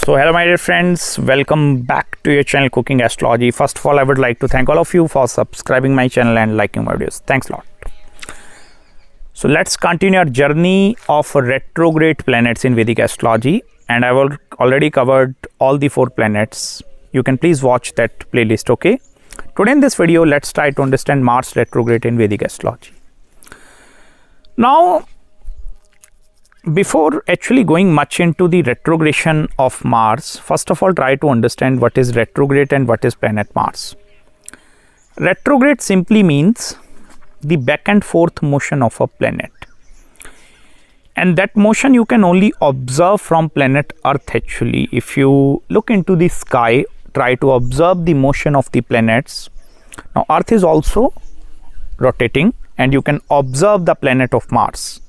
So hello my dear friends, welcome back to your channel Cooking Astrology. First of all, I would like to thank all of you for subscribing my channel and liking my videos. Thanks a lot. So let's continue our journey of retrograde planets in Vedic Astrology, and I have already covered all the 4 planets. You can please watch that playlist, okay? Today in this video, let's try to understand Mars retrograde in Vedic Astrology. Now, before actually going much into the retrogression of Mars, first of all try to understand what is retrograde and what is planet Mars. Retrograde simply means the back and forth motion of a planet, and that motion you can only observe from planet Earth. Actually, if you look into the sky, try to observe the motion of the planets. Now Earth is also rotating and you can observe the planet of Mars.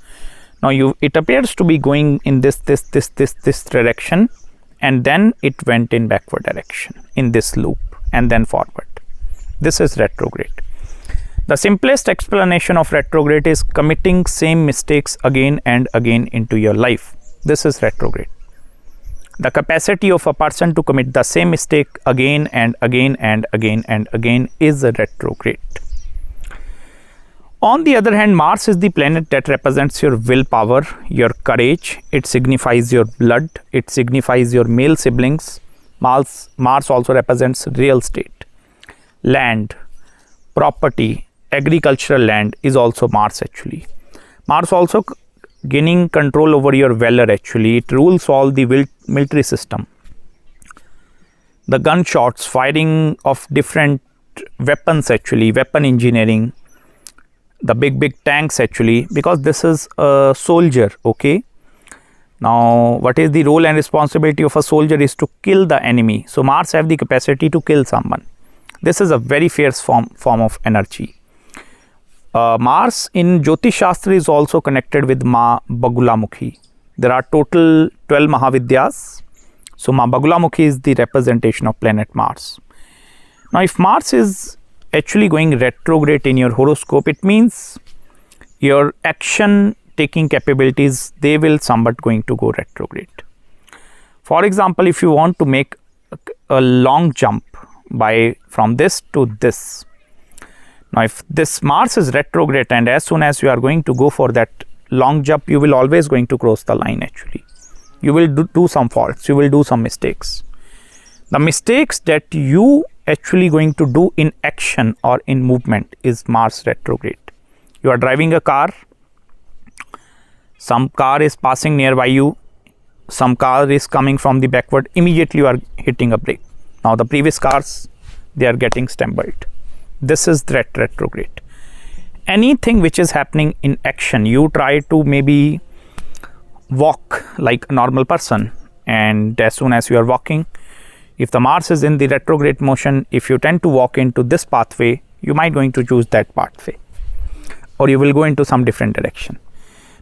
Now it appears to be going in this direction, and then it went in backward direction in this loop and then forward. This is retrograde. The simplest explanation of retrograde is committing same mistakes again and again into your life. This is retrograde. The capacity of a person to commit the same mistake again and again and again and again is retrograde. On the other hand, Mars is the planet that represents your willpower, your courage. It signifies your blood. It signifies your male siblings. Mars also represents real estate, land, property, agricultural land is also Mars actually. Mars also gaining control over your valor actually. It rules all the military system. The gunshots, firing of different weapons actually, weapon engineering, the big tanks actually, because this is a soldier, okay? Now what is the role and responsibility of a soldier is to kill the enemy. So Mars have the capacity to kill someone. This is a very fierce form of energy. Mars in Jyotish Shastra is also connected with Ma Bagulamukhi. There are total 12 Mahavidyas. So Ma Bagulamukhi is the representation of planet Mars. Now if Mars is actually going retrograde in your horoscope, it means your action taking capabilities, they will somewhat going to go retrograde. For example, if you want to make a long jump from this to this, now if this Mars is retrograde and as soon as you are going to go for that long jump, you will always going to cross the line actually. You will do some faults, you will do some mistakes. The mistakes that you actually going to do in action or in movement is Mars retrograde. You are driving a car, some car is passing nearby you, some car is coming from the backward, immediately you are hitting a brake. Now the previous cars, they are getting stumbled. This is retrograde. Anything which is happening in action, you try to maybe walk like a normal person, and as soon as you are walking, if the Mars is in the retrograde motion, if you tend to walk into this pathway, you might going to choose that pathway, or you will go into some different direction,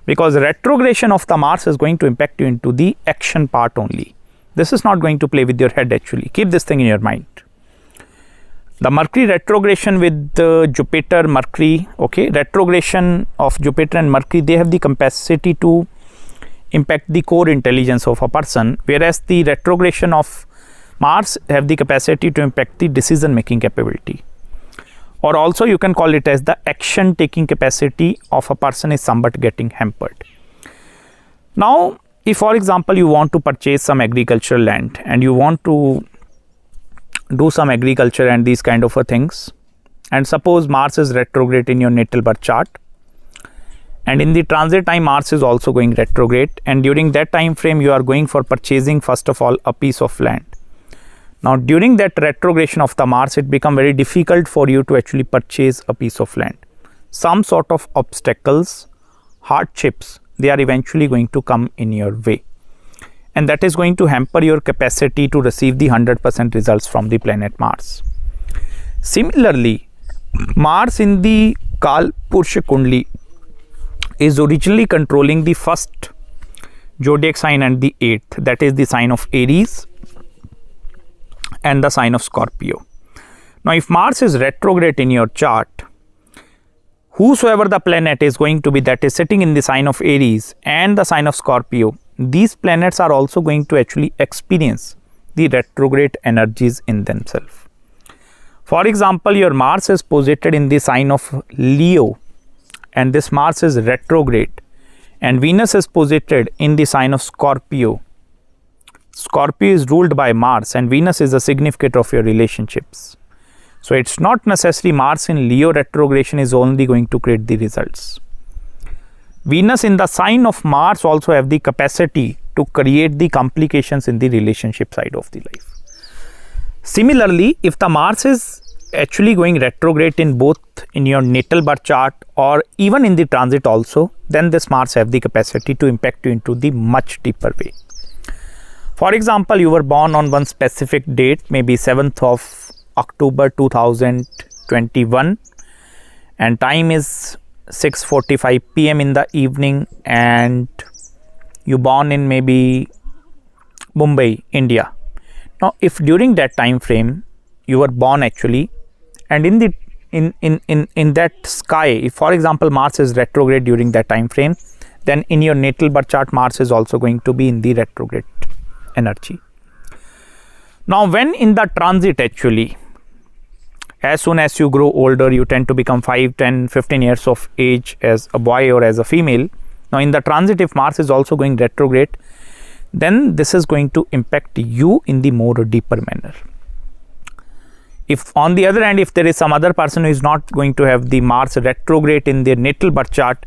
because retrogression of the Mars is going to impact you into the action part only. This is not going to play with your head actually. Keep this thing in your mind. The Mercury retrogression with Jupiter, Mercury, okay, retrogression of Jupiter and Mercury, they have the capacity to impact the core intelligence of a person, whereas the retrogression of Mars have the capacity to impact the decision making capability, or also you can call it as the action taking capacity of a person is somewhat getting hampered. Now if for example you want to purchase some agricultural land and you want to do some agriculture and these kind of things, and suppose Mars is retrograde in your natal birth chart, and in the transit time Mars is also going retrograde, and during that time frame you are going for purchasing first of all a piece of land. Now during that retrogression of the Mars, it become very difficult for you to actually purchase a piece of land. Some sort of obstacles, hardships, they are eventually going to come in your way, and that is going to hamper your capacity to receive the 100% results from the planet Mars. Similarly, Mars in the Kal Purusha Kundli is originally controlling the first zodiac sign and the 8th, that is the sign of Aries and the sign of Scorpio. Now if Mars is retrograde in your chart, whosoever the planet is going to be that is sitting in the sign of Aries and the sign of Scorpio, these planets are also going to actually experience the retrograde energies in themselves. For example, your Mars is posited in the sign of Leo, and this Mars is retrograde, and Venus is posited in the sign of Scorpio. Scorpio is ruled by Mars, and Venus is a significant of your relationships. So it's not necessary Mars in Leo retrogression is only going to create the results. Venus in the sign of Mars also have the capacity to create the complications in the relationship side of the life. Similarly, if the Mars is actually going retrograde in both in your natal birth chart or even in the transit also, then this Mars have the capacity to impact you into the much deeper way. For example, you were born on one specific date, maybe 7th of October 2021, and time is 6:45 p.m. in the evening, and you born in maybe Mumbai, India. Now, if during that time frame you were born actually, and in the in that sky, if for example Mars is retrograde during that time frame, then in your natal birth chart Mars is also going to be in the retrograde energy. Now, when in the transit actually, as soon as you grow older, you tend to become 5, 10, 15 years of age as a boy or as a female. Now, in the transit, if Mars is also going retrograde, then this is going to impact you in the more deeper manner. If on the other hand, if there is some other person who is not going to have the Mars retrograde in their natal birth chart,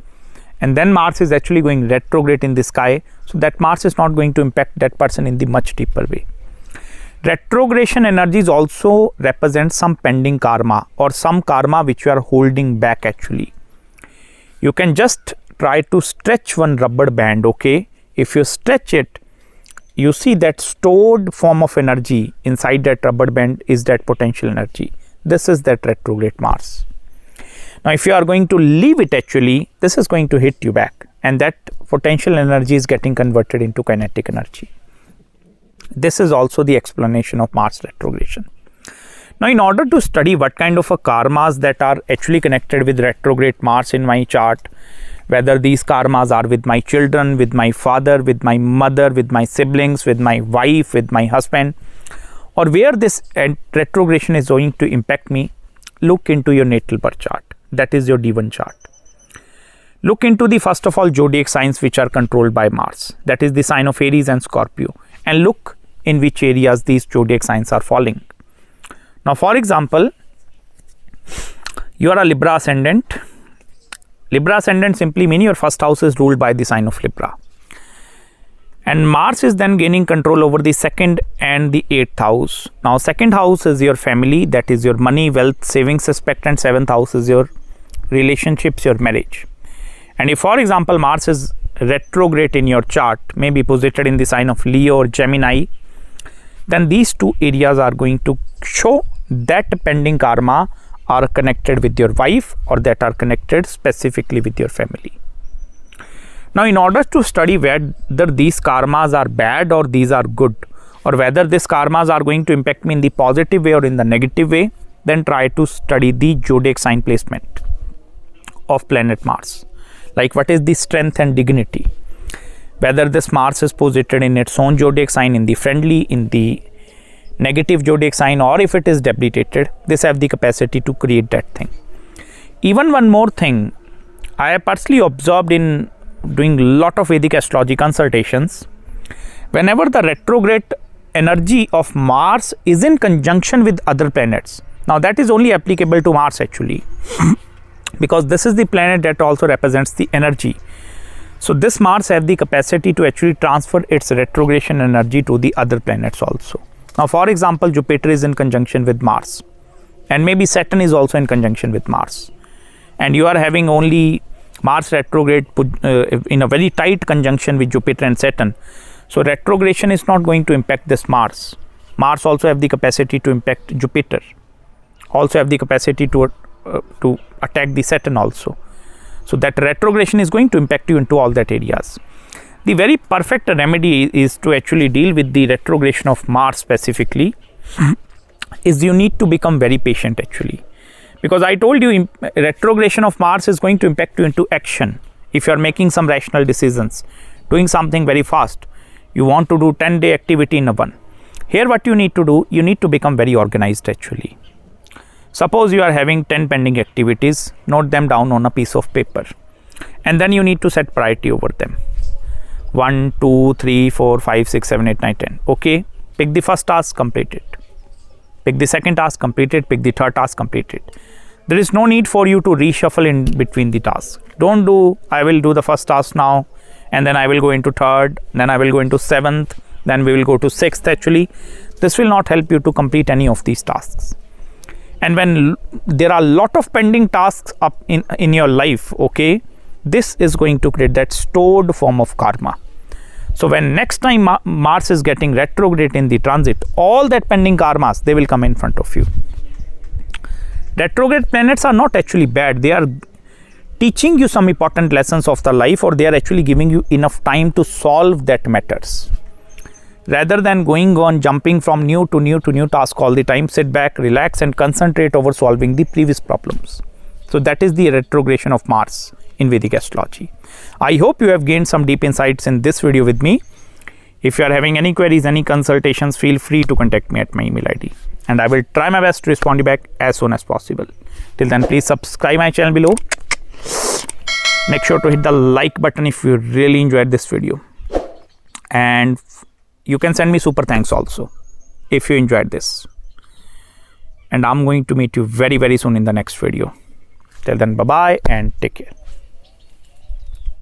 and then Mars is actually going retrograde in the sky, so that Mars is not going to impact that person in the much deeper way. Retrogression energies also represent some pending karma or some karma which you are holding back actually. You can just try to stretch one rubber band, okay? If you stretch it, you see that stored form of energy inside that rubber band is that potential energy. This is that retrograde Mars. Now, if you are going to leave it actually, this is going to hit you back, and that potential energy is getting converted into kinetic energy. This is also the explanation of Mars retrogression. Now, in order to study what kind of a karmas that are actually connected with retrograde Mars in my chart, whether these karmas are with my children, with my father, with my mother, with my siblings, with my wife, with my husband, or where this retrogression is going to impact me, look into your natal birth chart. That is your D1 chart. Look into the first of all zodiac signs which are controlled by Mars. That is the sign of Aries and Scorpio. And look in which areas these zodiac signs are falling. Now, for example, you are a Libra ascendant. Libra ascendant simply means your first house is ruled by the sign of Libra. And Mars is then gaining control over the second and the 8th house. Now, second house is your family, that is your money, wealth, savings aspect, and 7th house is your relationships, your marriage. And if, for example, Mars is retrograde in your chart, maybe posited in the sign of Leo or Gemini, then these two areas are going to show that pending karma are connected with your wife or that are connected specifically with your family. Now, in order to study whether these karmas are bad or these are good, or whether these karmas are going to impact me in the positive way or in the negative way, then try to study the zodiac sign placement of planet Mars. Like what is the strength and dignity, whether this Mars is posited in its own zodiac sign, in the friendly, in the negative zodiac sign, or if it is debilitated, this have the capacity to create that thing. Even one more thing, I have personally observed in doing a lot of Vedic astrology consultations, whenever the retrograde energy of Mars is in conjunction with other planets, now that is only applicable to Mars actually, because this is the planet that also represents the energy. So this Mars have the capacity to actually transfer its retrogression energy to the other planets also. Now, for example, Jupiter is in conjunction with Mars, and maybe Saturn is also in conjunction with Mars, and you are having only Mars retrograde in a very tight conjunction with Jupiter and Saturn. So retrogression is not going to impact this Mars. Mars also have the capacity to impact Jupiter, also have the capacity to attack the Saturn also. So that retrogression is going to impact you into all that areas. The very perfect remedy is to actually deal with the retrogression of Mars specifically, is you need to become very patient actually. Because I told you retrogression of Mars is going to impact you into action if you are making some rational decisions. doing something very fast. You want to do 10-day activity in a one. Here what you need to do, you need to become very organized actually. Suppose you are having 10 pending activities, note them down on a piece of paper. And then you need to set priority over them. 1, 2, 3, 4, 5, 6, 7, 8, 9, 10. Okay, pick the first task, complete it. Pick the second task, complete it. Pick the third task, complete it. There is no need for you to reshuffle in between the tasks. Don't do, I will do the first task now, and then I will go into third, then I will go into seventh, then we will go to sixth actually. This will not help you to complete any of these tasks. And when there are a lot of pending tasks up in your life, okay, this is going to create that stored form of karma. So when next time Mars is getting retrograde in the transit, all that pending karmas, they will come in front of you. Retrograde planets are not actually bad. They are teaching you some important lessons of the life, or they are actually giving you enough time to solve that matters. Rather than going on jumping from new to new to new task all the time, sit back, relax and concentrate over solving the previous problems. So that is the retrogression of Mars in Vedic astrology. I hope you have gained some deep insights in this video with me. If you are having any queries, any consultations, feel free to contact me at my email ID. And I will try my best to respond you back as soon as possible. Till then, please subscribe my channel below. Make sure to hit the like button if you really enjoyed this video. And you can send me super thanks also if you enjoyed this. And I'm going to meet you very, very soon in the next video. Till then, bye-bye and take care.